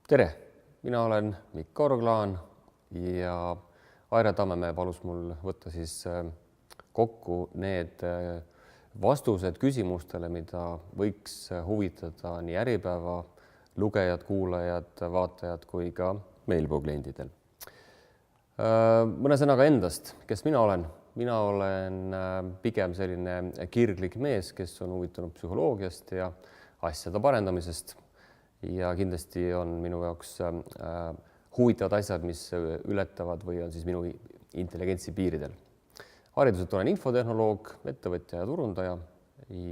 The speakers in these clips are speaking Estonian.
Tere, mina olen Mikk Orglaan ja Aire Tammemäe palus mul võtta siis kokku need vastused küsimustele, mida võiks huvitada nii Äripäeva lugejad, kuulajad, vaatajad kui ka Mailbow kliendidel. Mõne sõnaga endast, kes mina olen? Mina olen pigem selline kirglik mees, kes on huvitunud psühholoogiast ja asjade parendamisest. Ja kindlasti on minu jaoks huvitavad asjad, mis ületavad või on siis minu intelligentsi piiridel. Hariduselt olen infotehnoloog, ettevõtja ja turundaja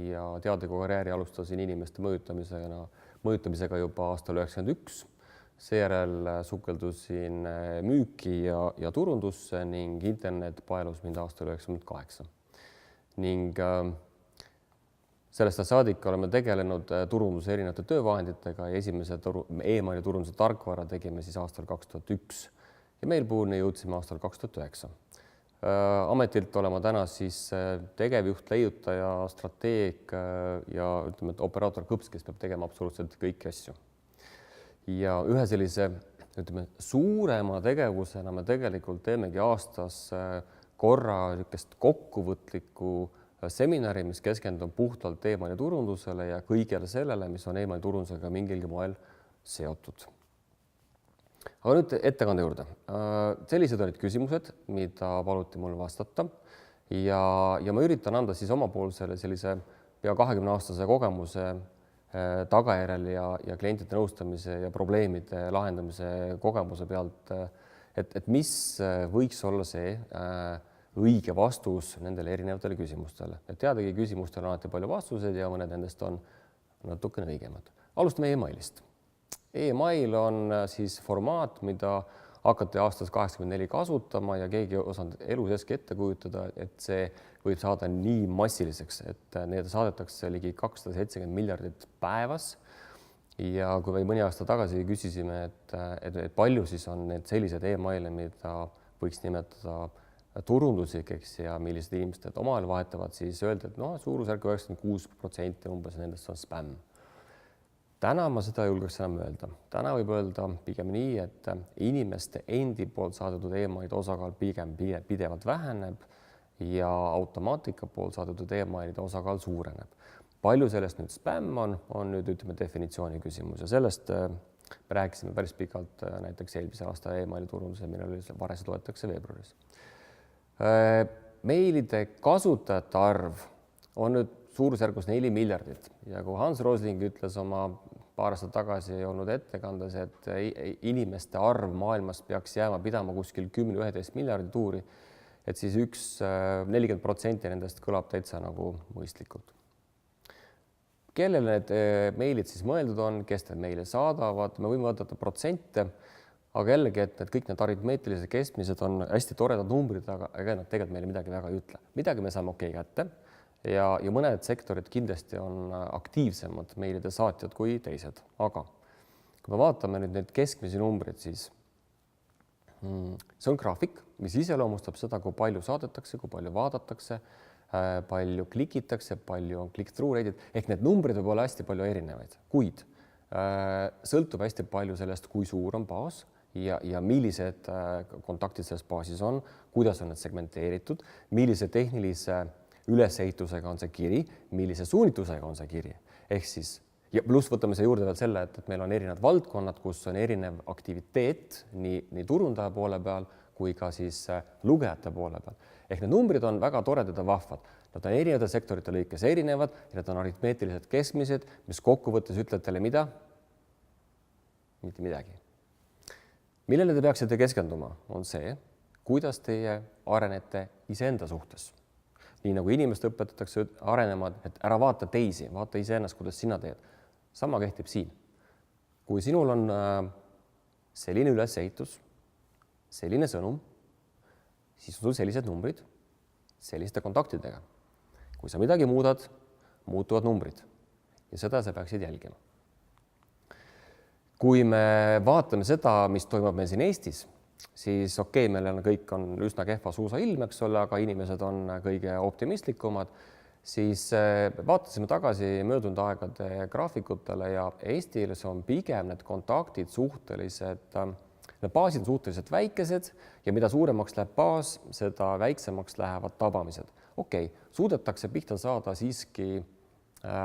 ja teadliku karjääri alustasin inimeste mõjutamisega juba aastal 1991. Seejärel sukeldusin müüki ja turundusse ning internet paelus mind aastal 1998. Ning sellest saadik oleme tegelenud turunduse erinevate töövahenditega ja esimese e-maili turunduse tarkvara tegime siis aastal 2001 ja Mailbow'ni jõudsime aastal 2009. Ametilt olema täna siis tegevjuht, leiutaja, strateeg ja ütleme, et operaator kõps, kes peab tegema absoluutselt kõiki asju. Ja ühe sellise suurema tegevusena me tegelikult teemegi aastas korra kokkuvõtlikku seminari, mis keskendub puhtalt e-maili turundusele ja kõigele sellele, mis on e-maili turundusega mingilgi moel seotud. Aga nüüd ettekande juurde. Sellised olid küsimused, mida paluti mul vastata ja ma üritan anda siis omapoolsele sellise pea 20-aastase kogemuse tagajärjel ja klientide nõustamise ja probleemide lahendamise kogemuse pealt, et mis võiks olla see õige vastus nendele erinevatele küsimustele. Et teadagi küsimustele on alati palju vastuseid ja mõned nendest on natukene õigemad. Alustame e-mailist. E-mail on siis formaat, mida hakati aastas 1984 kasutama ja keegi osanud elu seeski ette kujutada, et see võib saada nii massiliseks, et need saadetakse ligi 270 miljardit päevas. Ja kui mõni aasta tagasi küsisime, et palju siis on need sellised e-maile, mida võiks nimetada turunduslikeks ja millised inimesed omavahel vahetavad, siis öeldi, et suurusjärk 96% umbes nendest on spämm. Täna ma seda julgeks enam öelda. Täna võib öelda pigem nii, et inimeste endi poolt saadetud e-mailide osakaal pigem pidevalt väheneb ja automaatika poolt saadetud e-mailide osakaal suureneb. Palju sellest nüüd spämm on nüüd definitsiooni küsimus ja sellest me rääkisime päris pikalt näiteks eelmise aasta e-maili turunduse, millele varese loetakse veebruaris. Meilide kasutajate arv on nüüd suurusjärgus 4 miljardit ja kui Hans Rosling ütles oma paar aastat tagasi olnud ettekandes, et inimeste arv maailmas peaks jääma pidama kuskil 10-11 miljardi tuuri, et siis 40% nendest kõlab täitsa nagu mõistlikult. Kellele need meilid siis mõeldud on, kes need meile saadavad, me võime vaadata protsente, aga jällegi, et kõik need aritmeetilised keskmised on hästi toredad numbrid, aga nad tegelikult meile midagi väga ei ütle. Midagi me saame okei kätte. Ja mõned sektorid kindlasti on aktiivsemad meilide saatjad kui teised. Aga kui me vaatame nüüd need keskmisi numbrid, siis see on graafik, mis iseloomustab seda, kui palju saadetakse, kui palju vaadatakse, palju klikitakse, palju on click-through rate'id. Ehk need numbrid võib olla hästi palju erinevaid, kuid sõltub hästi palju sellest, kui suur on baas ja millised kontaktid selles baasis on, kuidas on need segmenteeritud, millise tehnilise ülesehitusega on see kiri, millise suunitusega on see kiri. Ehk siis, ja pluss võtame see juurde veel selle, et meil on erinevad valdkonnad, kus on erinev aktiviteet nii turundaja poole peal kui ka siis lugejate poole peal. Ehk need numbrid on väga toredad ja vahvad. Nad on erinevate sektorite lõikes erinevad ja need on aritmeetilised keskmised, mis kokkuvõttes ütleb teile mida? Mitte midagi. Millele te peaksite keskenduma, on see, kuidas teie arenete iseenda suhtes. Nii nagu inimest õpetatakse arenema, et ära vaata teisi, vaata iseennast, kuidas sina teed. Sama kehtib siin. Kui sinul on selline ülesehitus, selline sõnum, siis on sul sellised numbrid selliste kontaktidega. Kui sa midagi muudad, muutuvad numbrid ja seda sa peaksid jälgima. Kui me vaatame seda, mis toimub meil siin Eestis, siis meil kõik on üsna kehva suusa ilm, eks ole, aga inimesed on kõige optimistlikumad, siis vaatasime tagasi möödunud aegade graafikutele ja Eestis on pigem need kontaktid need baasid on suhteliselt väikesed ja mida suuremaks läheb baas, seda väiksemaks lähevad tabamised. Okei, suudetakse pihta saada siiski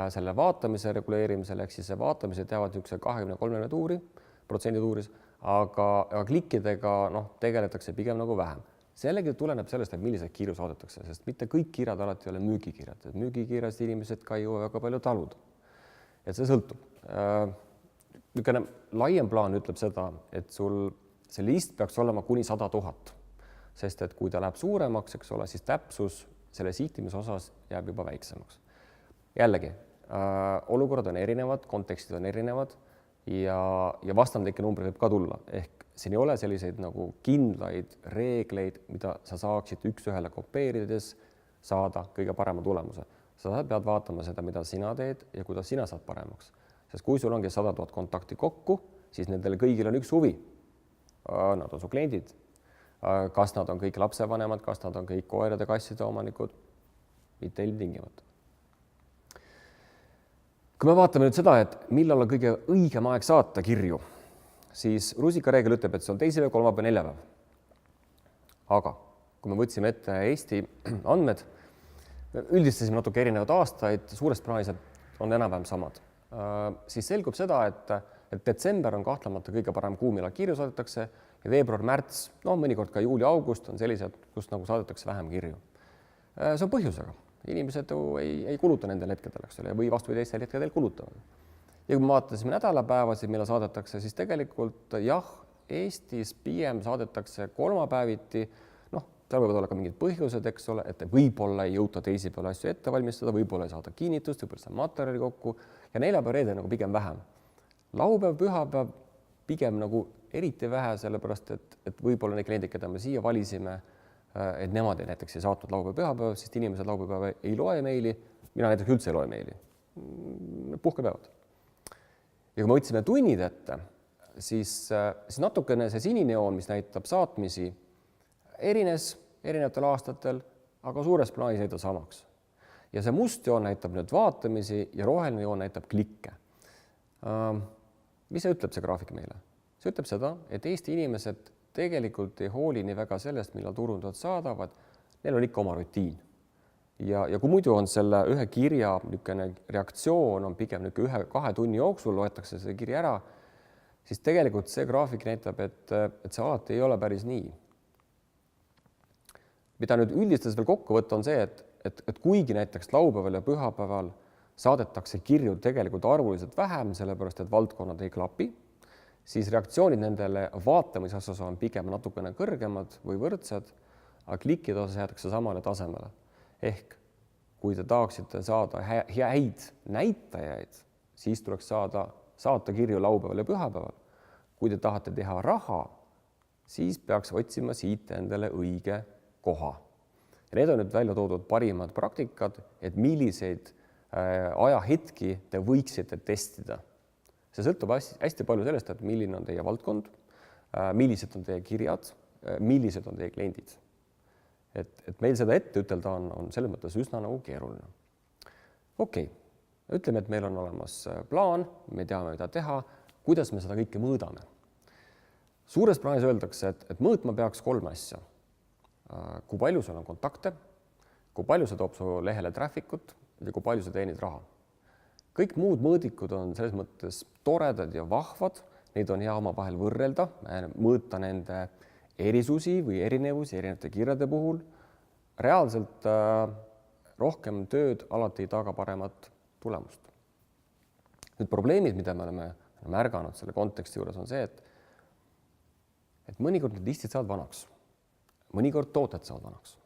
selle vaatamise reguleerimisel, ehk siis see vaatamised jäävad niisuguse 20-30% tuuris, aga klikkidega tegeletakse pigem nagu vähem. Sellegi tuleneb sellest, et millised kirju saadetakse, sest mitte kõik kirjad alati ei ole müügikirjad. Müügikirjast inimesed ka ei jõua väga palju taluda. Et see sõltub. Niisugune laiem plaan ütleb seda, et sul see list peaks olema kuni 100 000, sest et kui ta läheb suuremaks, eks ole, siis täpsus selle sihtimise osas jääb juba väiksemaks. Jällegi, olukorrad on erinevad, kontekstid on erinevad ja vastandlikke numbreid võib ka tulla. Ehk siin ei ole selliseid nagu kindlaid reegleid, mida sa saaksid üks-ühele kopeerides saada kõige parema tulemuse. Sa pead vaatama seda, mida sina teed ja kuidas sina saad paremaks. Sest kui sul ongi 100 000 kontakti kokku, siis nendele kõigil on üks huvi. Nad on su kliendid. Kas nad on kõik lapsevanemad, kas nad on kõik koerade kasside omanikud? Mitte ilmtingimata. Kui me vaatame nüüd seda, et millal on kõige õigem aeg saata kirju, siis rusikareegel ütleb, et see on teisipäev, kolmapäev, neljapäev. Aga kui me võtsime ette Eesti andmed, üldistasime natuke erinevad aastaid, suures plaanis on enam-vähem samad. Siis selgub seda, et detsember on kahtlemata kõige parem kuu, millal kirju saadetakse ja veebruar, märts, mõnikord ka juuli, august on sellised, kus nagu saadetakse vähem kirju. See on põhjusega. Inimesed ei kuluta nendel hetkedel, eks ole, või vastu teistel hetkedel kulutavad. Ja kui me vaatasime nädalapäevasid, millal saadetakse, siis tegelikult jah, Eestis pigem saadetakse kolmapäeviti, seal võivad olla ka mingid põhjused, eks ole, et võib-olla ei jõuta teisipäeval asju ette valmistada, võib-olla ei saada kinnitust, võib-olla saada materjali kokku ja neljapäev, reede nagu pigem vähem. Laupäev, pühapäev pigem nagu eriti vähe, sellepärast, et võib-olla neid kliendid, keda me siia valisime, et nemad näiteks ei saatnud laupäev, pühapäev, sest inimesed laupäev ei loe meili, mina näiteks üldse ei loe meili, puhkepäevad. Ja kui me võtsime tunnid ette, siis natukene see sinine joon, mis näitab saatmisi, erines erinevatel aastatel, aga suures plaanis näitab samaks. Ja see must joon näitab nüüd vaatamisi ja roheline joon näitab klikke. Mis see ütleb see graafik meile? See ütleb seda, et Eesti inimesed tegelikult ei hooli nii väga sellest, millal turundajad saadavad, neil on ikka oma rutiin. Ja kui muidu on selle ühe kirja reaktsioon on pigem 1-2 tunni jooksul, loetakse see kiri ära, siis tegelikult see graafik näitab, et see alati ei ole päris nii. Mida nüüd üldistas veel kokku võtta on see, et kuigi näiteks laupäeval ja pühapäeval saadetakse kirju tegelikult arvuliselt vähem, sellepärast et valdkonnad ei klapi, siis reaktsioonid nendele vaatamise osas on pigem natukene kõrgemad või võrdsed, aga klikkide osas jäätakse samale tasemele. Ehk kui te tahaksite saada häid näitajaid, siis tuleks saata kirju laupäeval ja pühapäeval. Kui te tahate teha raha, siis peaks otsima siit endale õige koha. Ja need on nüüd välja toodud parimad praktikad, et milliseid ajahetki te võiksite testida. See sõltub hästi palju sellest, et milline on teie valdkond, millised on teie kirjad, millised on teie kliendid. Et meil seda ette ütelda on selles mõttes üsna nagu keeruline. Okei, ütleme, et meil on olemas plaan, me teame, mida teha, kuidas me seda kõike mõõdame. Suures plaanis öeldakse, et mõõtma peaks 3 asja. Kui palju sul on kontakte, kui palju see toob su lehele traffikut ja kui palju sa teenid raha. Kõik muud mõõdikud on selles mõttes toredad ja vahvad, neid on hea omavahel võrrelda, mõõta nende erisusi või erinevusi erinevate kirjade puhul. Reaalselt rohkem tööd alati ei taga paremat tulemust. Nüüd probleemid, mida me oleme märganud selle konteksti juures on see, et mõnikord need listid saavad vanaks, mõnikord tooted saavad vanaks.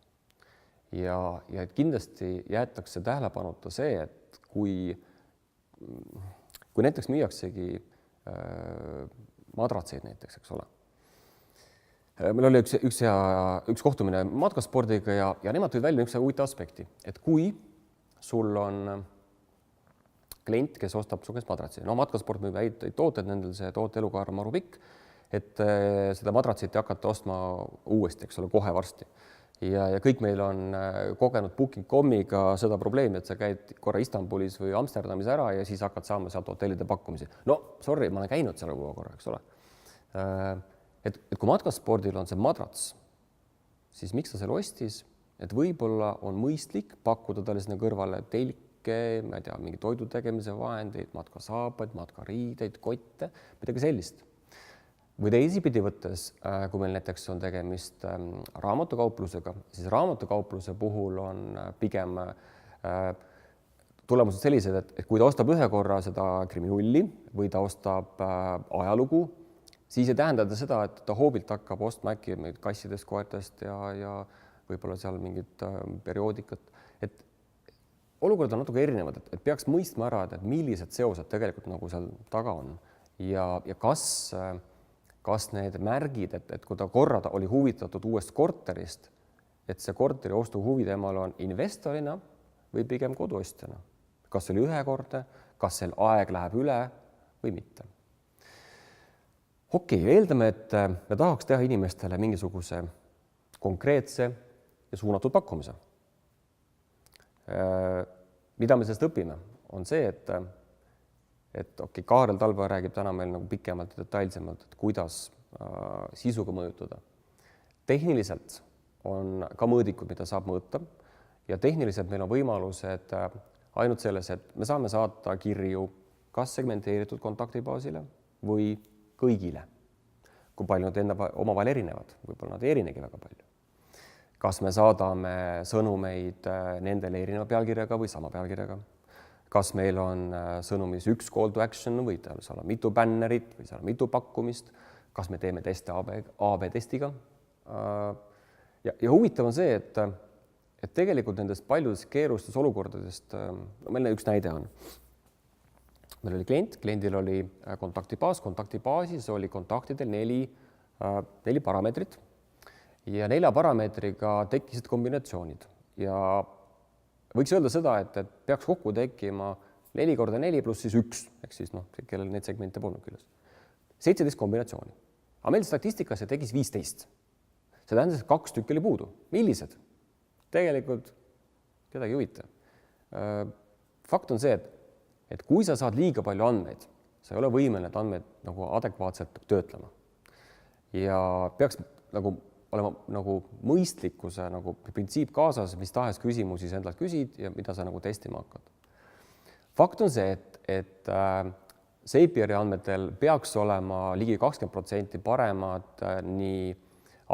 Ja kindlasti jäetakse tähelepanuta see, et kui näiteks müüaksegi madratseid näiteks, eks ole. Meil oli üks kohtumine matkaspordiga ja nemad tõid välja üks huvitav aspekti, et kui sul on klient, kes ostab su käest madratsi, matkasport müüb häid tooted, nendel see toote elukaar on maru pikk, et seda madratsit ei hakata ostma uuesti, eks ole, kohe varsti. ja kõik meil on kogenud Booking.comiga seda probleemi, et sa käid korra Istanbulis või Amsterdamis ära ja siis hakkad saama sealt hotellide pakkumisi. No sorry, ma olen käinud seal juba korra, eks ole. Et kui matkaspordil on see madrats, siis miks ta selle ostis? Et võib-olla on mõistlik pakkuda talle sinna kõrvale telke, ma ei tea, mingi toidu tegemise vahendeid, matkasaapaid, matkariideid, kotte, midagi sellist. Või teisipidi võttes, kui meil näiteks on tegemist raamatukauplusega, siis raamatukaupluse puhul on pigem tulemused sellised, et kui ta ostab ühe korra seda kriminulli või ta ostab ajalugu, siis ei tähenda seda, et ta hoobilt hakkab ostma äkki kassidest, koertest ja võib-olla seal mingit perioodikat. Et olukorrad on natuke erinevad, et peaks mõistma ära, et millised seosed tegelikult nagu seal taga on ja kas need märgid, et kui ta korra oli huvitatud uuest korterist, et see korteri ostu huvi temal on investorina või pigem koduostjana. Kas see oli ühekordne, kas seal aeg läheb üle või mitte. Okei, eeldame, et me tahaks teha inimestele mingisuguse konkreetse ja suunatud pakkumise. Mida me sellest õpime, on see, et okei, Kaarel Talva räägib täna meil nagu pikemalt ja detailsemalt, et kuidas sisuga mõjutada. Tehniliselt on ka mõõdikud, mida saab mõõta ja tehniliselt meil on võimalused ainult selles, et me saame saata kirju kas segmenteeritud kontaktibaasile või kõigile. Kui palju nad omavahel erinevad, võib-olla nad ei erinegi väga palju. Kas me saadame sõnumeid nendele erineva pealkirjaga või sama pealkirjaga? Kas meil on sõnumis üks call to action või seal on mitu bännerit või seal on mitu pakkumist? Kas me teeme teste AB testiga? Ja huvitav on see, et tegelikult nendest paljudest keerustes olukordadest, meil üks näide on. Meil oli kliendil oli kontaktibaasis oli kontaktidel neli parameetrit ja 4 parameetriga tekkisid kombinatsioonid ja võiks öelda seda, et peaks kokku tekkima 4 × 4 pluss siis 1, ehk siis kellel neid segmente polnud küljes. 17 kombinatsiooni. Aga meil statistikas see tekkis 15. See tähendas, et 2 tükki oli puudu. Millised? Tegelikult kedagi ei huvita. Fakt on see, et kui sa saad liiga palju andmeid, sa ei ole võimeline need andmeid nagu adekvaatselt töötlema. Ja peaks olema mõistlikkuse printsiip kaasas, mis tahes küsimusi sa endalt küsid ja mida sa testima hakkad. Fakt on see, et Zapieri andmetel peaks olema ligi 20% paremad nii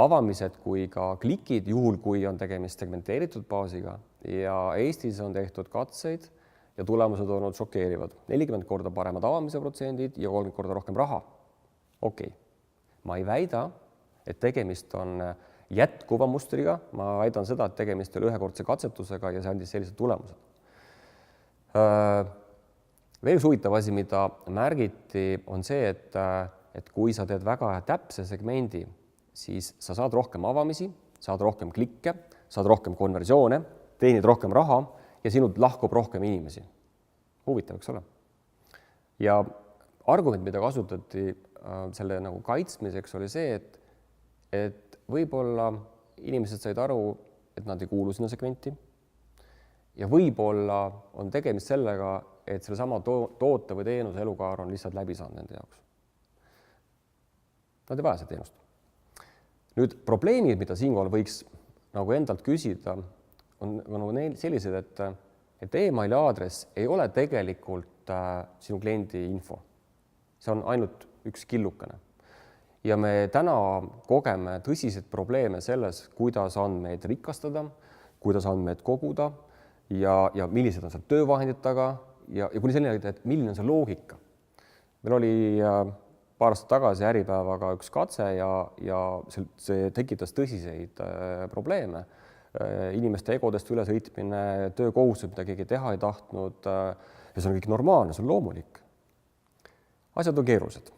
avamised kui ka klikid, juhul kui on tegemist segmenteeritud baasiga ja Eestis on tehtud katseid ja tulemused on olnud šokeerivad. 40 korda paremad avamise protsendid ja 30 korda rohkem raha. Okei, ma ei väida, et tegemist on jätkuva mustriga, ma väidan seda, et tegemist oli ühekordse katsetusega ja see andis sellised tulemused. Veel üks huvitav asi, mida märgiti, on see, et kui sa teed väga täpse segmendi, siis sa saad rohkem avamisi, saad rohkem klikke, saad rohkem konversioone, teenid rohkem raha ja sinult lahkub rohkem inimesi. Huvitav, eks ole? Ja argument, mida kasutati selle kaitsmiseks, oli see, et võib-olla inimesed said aru, et nad ei kuulu sinna segmenti ja võib-olla on tegemist sellega, et selle sama toote või teenuse elukaar on lihtsalt läbi saanud nende jaoks. Nad ei vaja seda teenust. Nüüd probleemid, mida siinkohal võiks endalt küsida, on sellised, et e-maili aadress ei ole tegelikult sinu kliendi info. See on ainult üks killukene. Ja me täna kogeme tõsiseid probleeme selles, kuidas andmeid rikastada, kuidas andmeid koguda ja millised on seal töövahendid taga ja kuni selline, et milline on see loogika. Meil oli paar aastat tagasi Äripäevaga üks katse ja see tekitas tõsiseid probleeme. Inimeste egodest ülesõitmine, töökohustused, mida keegi teha ei tahtnud ja see on kõik normaalne, see on loomulik. Asjad on keerulised.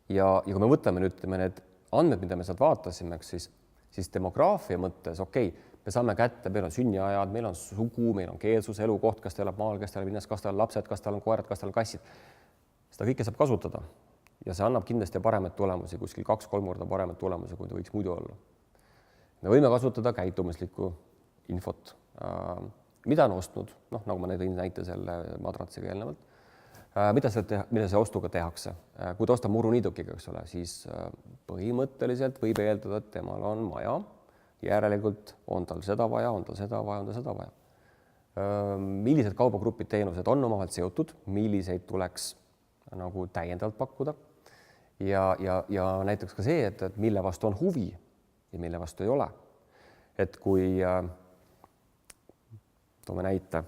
Ja kui me võtame nüüd need andmed, mida me sealt vaatasime, siis demograafia mõttes, me saame kätte, meil on sünniajad, meil on sugu, meil on keelsus, elukoht, kas ta elab maal, kas ta elab linnas, kas ta on lapsed, kas ta on koerad, kas ta on kassid. Seda kõike saab kasutada ja see annab kindlasti paremaid tulemusi, kuskil 2-3 korda paremaid tulemusi, kui ta võiks muidu olla. me võime kasutada käitumuslikku infot, mida on ostnud, noh, nagu ma tõin näite selle madratsiga eelnevalt, mida see ostuga tehakse. Kui ta ostab muruniidukiga, eks ole, siis põhimõtteliselt võib eeldada, et temal on maja, järelikult on tal seda vaja, on tal seda vaja, on tal seda vaja. Millised kaubagrupid, teenused on omavahel seotud, milliseid tuleks nagu täiendavalt pakkuda ja näiteks ka see, et mille vastu on huvi ja mille vastu ei ole. Et kui toome näite,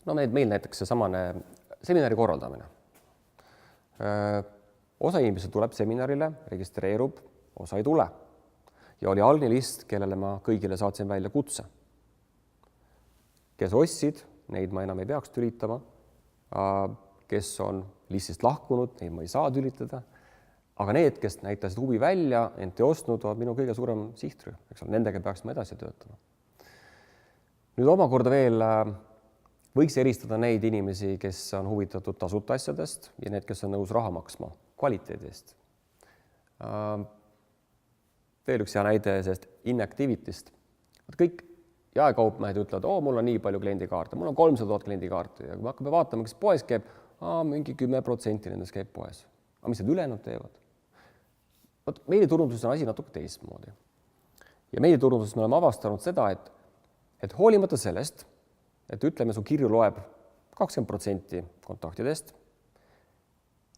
no meil näiteks seesamane seminari korraldamine. Osa inimesed tuleb seminarile, registreerub, osa ei tule. Ja oli algne list, kellele ma kõigile saatsin välja kutse. Kes ostsid, neid ma enam ei peaks tülitama. Kes on listist lahkunud, neid ma ei saa tülitada. Aga need, kes näitasid huvi välja, ent ei ostnud, on minu kõige suurem sihtrühm. Eks ole, nendega peaks ma edasi töötama. Nüüd omakorda veel võiks eristada neid inimesi, kes on huvitatud tasuta asjadest ja need, kes on nõus raha maksma kvaliteedist. Veel üks hea näide sellest inactivity'st. Kõik jaekaupmehed ütlevad, mul on nii palju kliendikaarte, mul on 300 000 kliendikaarti ja kui me hakkame vaatama, kes poes käib, mingi 10% nendest käib poes. Aga mis need ülejäänud teevad? Meiliturunduses on asi natuke teistmoodi. Ja meiliturunduses me oleme avastanud seda, et hoolimata sellest, et ütleme, su kirju loeb 20% kontaktidest,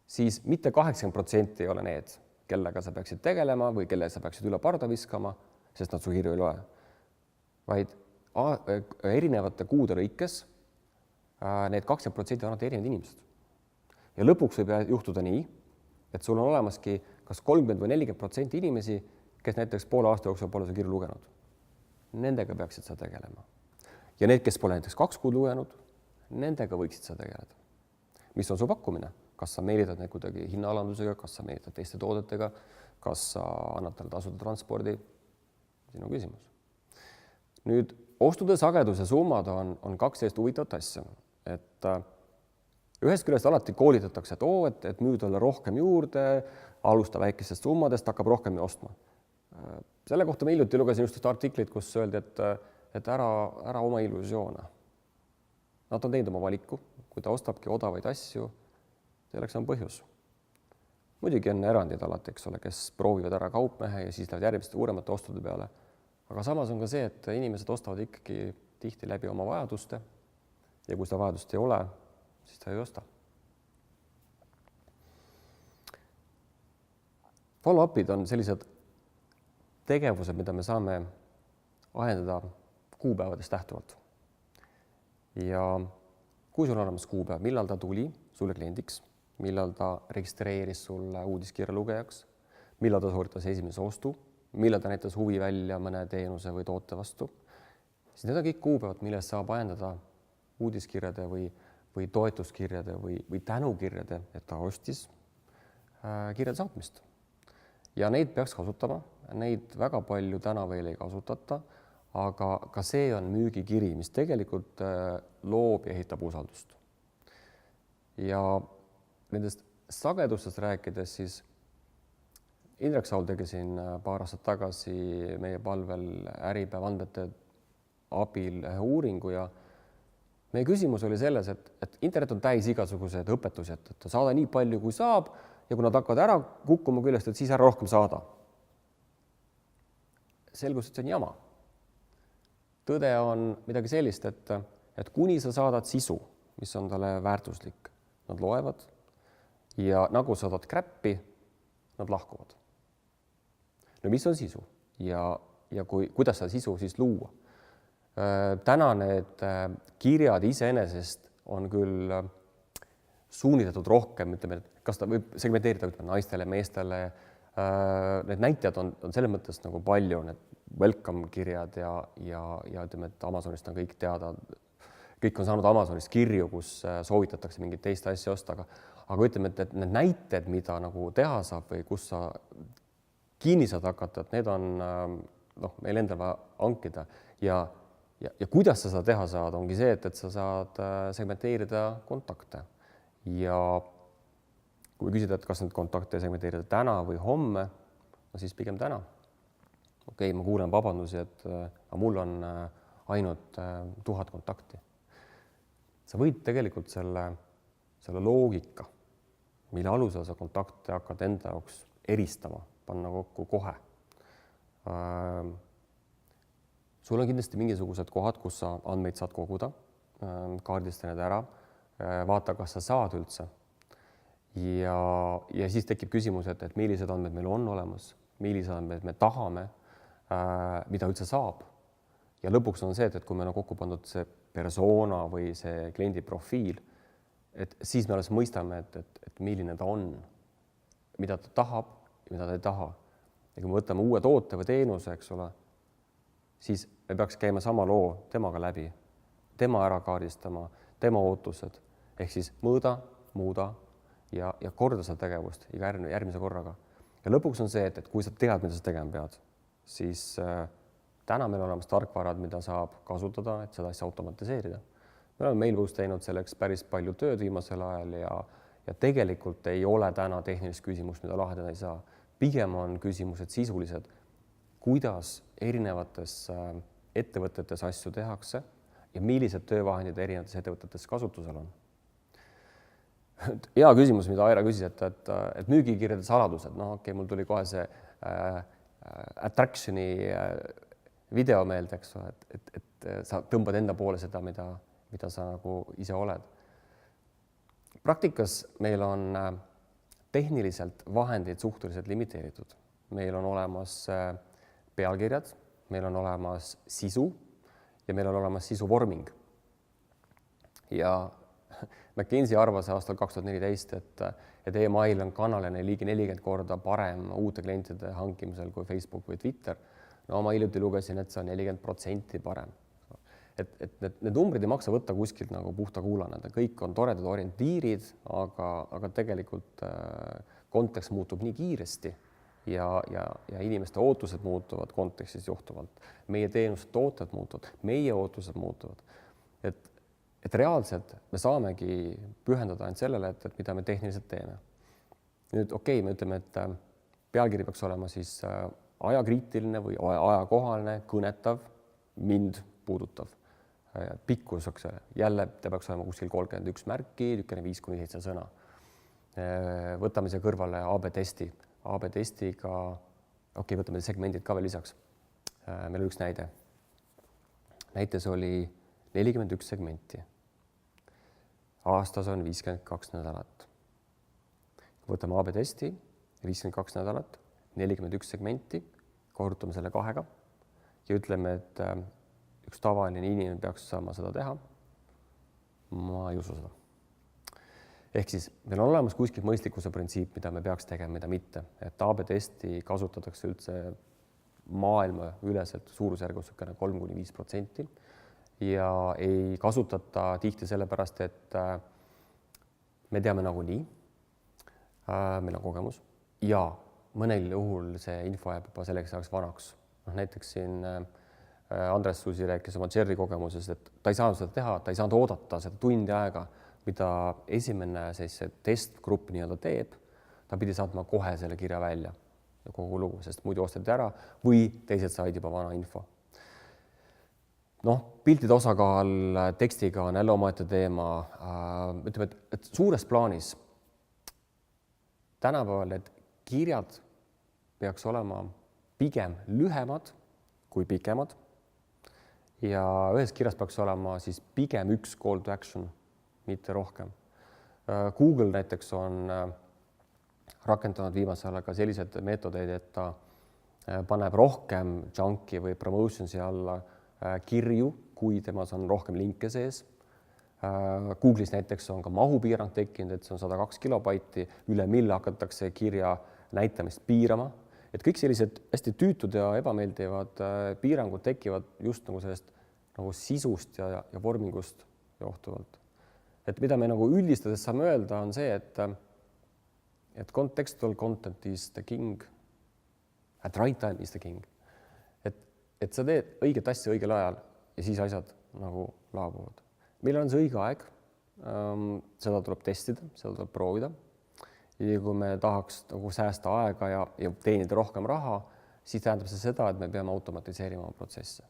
siis mitte 80% ei ole need, kellega sa peaksid tegelema või kelle sa peaksid üle parda viskama, sest nad su kirju ei loe. Vaid erinevate kuude lõikes need 20% on erinevad inimesed. Ja lõpuks võib juhtuda nii, et sul on olemaski kas 30 või 40% inimesi, kes näiteks poole aasta jooksul pole su kirju lugenud. Nendega peaksid sa tegelema. Ja need, kes pole näiteks 2 kuud lugenud, nendega võiksid sa tegeleda. Mis on su pakkumine? Kas sa meelitad neid kuidagi hinnaalandusega, kas sa meelitad teiste toodetega, kas sa annad talle tasuda transpordi? Sinu küsimus. Nüüd, ostude sageduse summad on 2 sellist huvitavat asja. Et ühest küljest alati koolitatakse, et müüd olla rohkem juurde, alusta väikestest summadest, hakkab rohkem ostma. Selle kohta ma hiljuti lugesin just artiklit, kus öeldi, et ära oma illusioone. Nad on teinud oma valiku, kui ta ostabki odavaid asju, selleks on põhjus. Muidugi on erandid alati, eks ole, kes proovivad ära kaupmehe ja siis lähevad järgmiste suuremate ostude peale. Aga samas on ka see, et inimesed ostavad ikkagi tihti läbi oma vajaduste ja kui seda vajadust ei ole, siis ta ei osta. Follow-upid on sellised tegevused, mida me saame ahendada kuupäevadest lähtuvalt. Ja kui sul on olemas kuupäev, millal ta tuli sulle kliendiks, millal ta registreeris sulle uudiskirja lugejaks, millal ta sooritas esimese ostu, millal ta näitas huvi välja mõne teenuse või toote vastu, siis need on kõik kuupäevad, millest saab ahendada uudiskirjade või toetuskirjade või tänukirjade, et ta ostis kirjade saatmist. Ja neid peaks kasutama, neid väga palju täna veel ei kasutata, aga ka see on müügikiri, mis tegelikult loob ja ehitab usaldust. Ja nendest sagedustest rääkides, siis Indrek Saul tegi siin paar aastat tagasi meie palvel Äripäeva andmete abil uuringu ja meie küsimus oli selles, et internet on täis igasugused õpetusi, et saada nii palju, kui saab ja kui nad hakkavad ära kukkuma küljest, et siis ära rohkem saada. Selgus, et see on jama. Tõde on midagi sellist, et kuni sa saadad sisu, mis on talle väärtuslik, nad loevad ja nagu saadad kräppi, nad lahkuvad. No mis on sisu ja kuidas seda sisu siis luua? Täna need kirjad iseenesest on küll suunitatud rohkem, ütleme, kas ta võib segmenteerida naistele, meestele. Need näitajad on selles mõttes nagu palju, need welcome kirjad ja ütleme, et Amazonist on kõik teada. Kõik on saanud Amazonist kirju, kus soovitatakse mingit teist asja osta, aga ütleme, et need näited, mida nagu teha saab või kus sa kinni saad hakata, et need on meil endal vaja hankida ja kuidas sa seda teha saad, ongi see, et sa saad segmenteerida kontakte ja kui küsida, et kas need kontakte segmenteerida täna või homme, no siis pigem täna. okei, ma kuulen vabandusi, et mul on ainult 1000 kontakti. Sa võid tegelikult selle loogika, mille alusel sa kontakte hakkad enda jaoks eristama, panna kokku kohe. Sul on kindlasti mingisugused kohad, kus sa andmeid saad koguda, kaardista need ära, vaata, kas sa saad üldse. Ja siis tekib küsimus, et millised andmed meil on olemas, millised andmed me tahame, mida üldse saab. Ja lõpuks on see, et kui meil on kokku pandud see persona või see kliendi profiil, et siis me alles mõistame, et milline ta on, mida ta tahab ja mida ta ei taha. Ja kui me võtame uue toote või teenuse, eks ole, siis me peaks käima sama loo temaga läbi, tema ära kaardistama, tema ootused, ehk siis mõõda, muuda ja korda seda tegevust iga järgmise korraga. Ja lõpuks on see, et kui sa tead, mida sa tegema pead, siis täna meil on olemas tarkvarad, mida saab kasutada, et seda asja automatiseerida. Me oleme Mailboost teinud selleks päris palju tööd viimasel ajal ja tegelikult ei ole täna tehnilist küsimust, mida lahendada ei saa. Pigem on küsimused sisulised, kuidas erinevates ettevõtetes asju tehakse ja millised töövahendid erinevates ettevõtetes kasutusel on. Hea küsimus, mida Aira küsis, et müügikirjade saladused, okei, mul tuli kohe see attractioni video meelde, eks ole, et sa tõmbad enda poole seda, mida sa nagu ise oled. Praktikas meil on tehniliselt vahendid suhteliselt limiteeritud. Meil on olemas pealkirjad, meil on olemas sisu ja meil on olemas sisuvorming. Ja McKinsey arvas aastal 2014, et email on kanalina ligi 40 korda parem uute klientide hankimisel kui Facebook või Twitter. No ma hiljuti lugesin, et see on 40% parem. Et need numbrid ei maksa võtta kuskilt nagu puhta kuulana, kõik on toredad orientiirid, aga tegelikult kontekst muutub nii kiiresti ja inimeste ootused muutuvad kontekstist johtuvalt. Meie teenused, tooted muutuvad, meie ootused muutuvad. Et reaalselt me saamegi pühendada ainult sellele, et mida me tehniliselt teeme. Nüüd okei, me ütleme, et pealkiri peaks olema siis ajakriitiline või ajakohaline, kõnetav, mind puudutav. Pikkus, jälle ta peaks olema kuskil 31 märki, tükene 5-7 sõna. Võtame see kõrvale AB-testi. AB-testiga, võtame segmendid ka veel lisaks. Meil on üks näide. Näites oli 41 segmenti. Aastas on 52 nädalat. Võtame AB-testi, 52 nädalat, 41 segmenti, korrutame selle 2-ga ja ütleme, et üks tavaline inimene peaks saama seda teha. Ma ei usu seda. Ehk siis meil on olemas kuskil mõistlikkuse printsiip, mida me peaks tegema, mida mitte. Et AB-testi kasutatakse üldse maailma üleselt suurusjärgus 3-5% ja ei kasutata tihti sellepärast, et me teame nagunii, meil on kogemus ja mõnel juhul see info jääb juba selleks ajaks vanaks. Näiteks siin Andres Susi rääkis oma Cherry kogemuses, et ta ei saanud seda teha, ta ei saanud oodata seda tundi aega, mida esimene see testgrupp nii-öelda teeb, ta pidi saatma kohe selle kirja välja ja kogu lugu, sest muidu osteti ära või teised said juba vana info. Piltide osakaal tekstiga on jälle omaette teema. Ütleme, et suures plaanis tänapäeval need kirjad peaks olema pigem lühemad kui pikemad ja ühes kirjas peaks olema siis pigem üks call to action, mitte rohkem. Google näiteks on rakendanud viimasel ajal ka sellised meetodeid, et ta paneb rohkem junki või promotionsi alla kirju, kui temas on rohkem linke sees. Google'is näiteks on ka mahupiirang tekkinud, et see on 102 kilobaiti, üle mille hakatakse kirja näitamist piirama. Et kõik sellised hästi tüütud ja ebameeldivad piirangud tekivad just nagu sellest nagu sisust ja vormingust johtuvalt. Et mida me nagu üldistades saame öelda on see, et contextual content is the king, at right time is the king. Et sa teed õiget asja õigel ajal ja siis asjad nagu laabuvad. Meil on see õige aeg, seda tuleb testida, seda tuleb proovida. Ja kui me tahaks nagu säästa aega ja teenida rohkem raha, siis tähendab see seda, et me peame automatiseerima protsesse.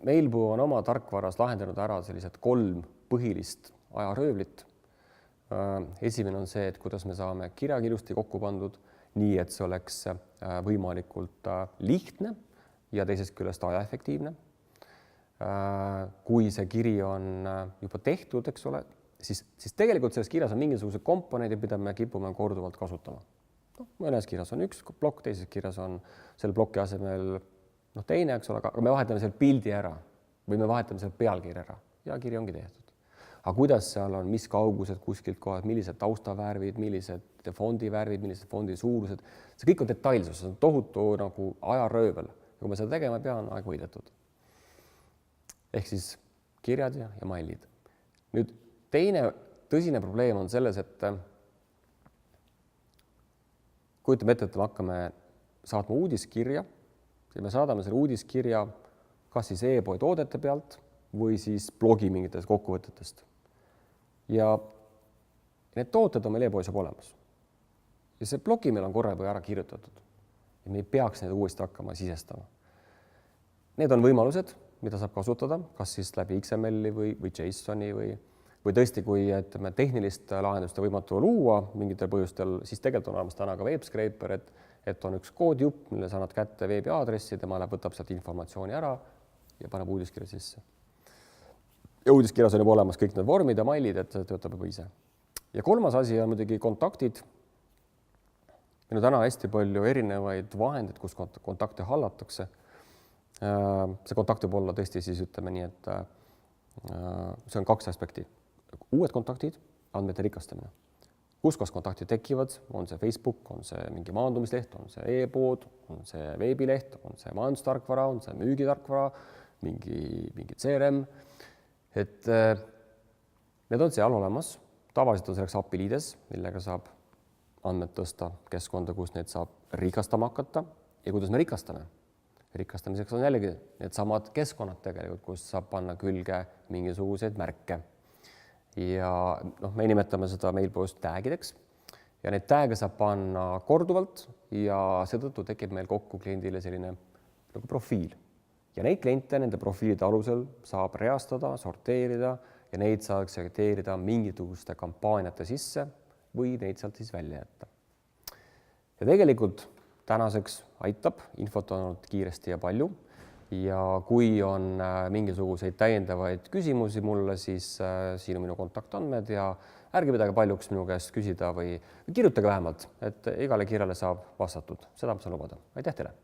Mailblue on oma tarkvaras lahendanud ära sellised 3 põhilist ajaröövlit. Esimene on see, et kuidas me saame kirja ilusti kokku pandud, nii et see oleks võimalikult lihtne ja teisest küljest ajaefektiivne. Kui see kiri on juba tehtud, eks ole, siis tegelikult selles kirjas on mingisugused komponendid, mida me kipume korduvalt kasutama. Mõnes kirjas on üks plokk, teises kirjas on selle ploki asemel teine, eks ole, aga me vahetame selle pildi ära või me vahetame selle pealkirja ära ja kiri ongi tehtud. Aga kuidas seal on, mis kaugused kuskilt kohad, millised taustavärvid, millised fondivärvid, millised fondi suurused, see kõik on detailsus, see on tohutu nagu ajaröövel. Ja kui me seda tegema ei pea, on aeg võidetud. Ehk siis kirjad ja mailid. Nüüd teine tõsine probleem on selles, et kujutame ette, et me hakkame saatma uudiskirja ja me saadame selle uudiskirja kas siis e-poe toodete pealt või siis blogi mingitest kokkuvõtetest. Ja need tooted on meil e-poes juba olemas. Ja see blogi meil on korra juba ära kirjutatud. Ja me ei peaks neid uuesti hakkama sisestama. Need on võimalused, mida saab kasutada, kas siis läbi XML-i või JSON-i või tõesti, kui tehnilist lahendust on võimatu luua mingitel põhjustel, siis tegelikult on olemas täna ka WebScraper, et on üks koodjupp, mille sa annad kätte veebiaadressi, tema võtab sealt informatsiooni ära ja paneb uudiskirja sisse. Ja uudiskirjas on juba olemas kõik need vormid ja mailid, et see töötab juba ise. Ja kolmas asi on muidugi kontaktid. Meil on täna hästi palju erinevaid vahendeid, kus kontakte hallatakse. See kontakt võib olla tõesti siis ütleme nii, et see on 2 aspekti. Uued kontaktid, andmete rikastamine. Kus kontaktid tekivad, on see Facebook, on see mingi maandumisleht, on see e-pood, on see veebileht, on see majandustarkvara, on see müügitarkvara, mingi CRM. Et need on seal olemas. Tavaliselt on selleks API-liides, millega saab andmed tõsta keskkonda, kus need saab rikastama hakata. Ja kuidas me rikastame? Rikastamiseks on jällegi need samad keskkonnad tegelikult, kus saab panna külge mingisuguseid märke. Ja me nimetame seda Mailblue'st tagideks ja neid tag'e saab panna korduvalt ja seetõttu tekib meil kokku kliendile selline nagu profiil. Ja neid kliente nende profiilide alusel saab reastada, sorteerida ja neid saab selekteerida mingisuguste kampaaniate sisse või neid sealt siis välja jätta. Ja tegelikult tänaseks aitab, infot on olnud kiiresti ja palju. Ja kui on mingisuguseid täiendavaid küsimusi mulle, siis siin on minu kontaktandmed ja ärge midagi paljuks minu käest küsida või kirjutage vähemalt, et igale kirjale saab vastatud. Seda ma saan lubada. Aitäh teile!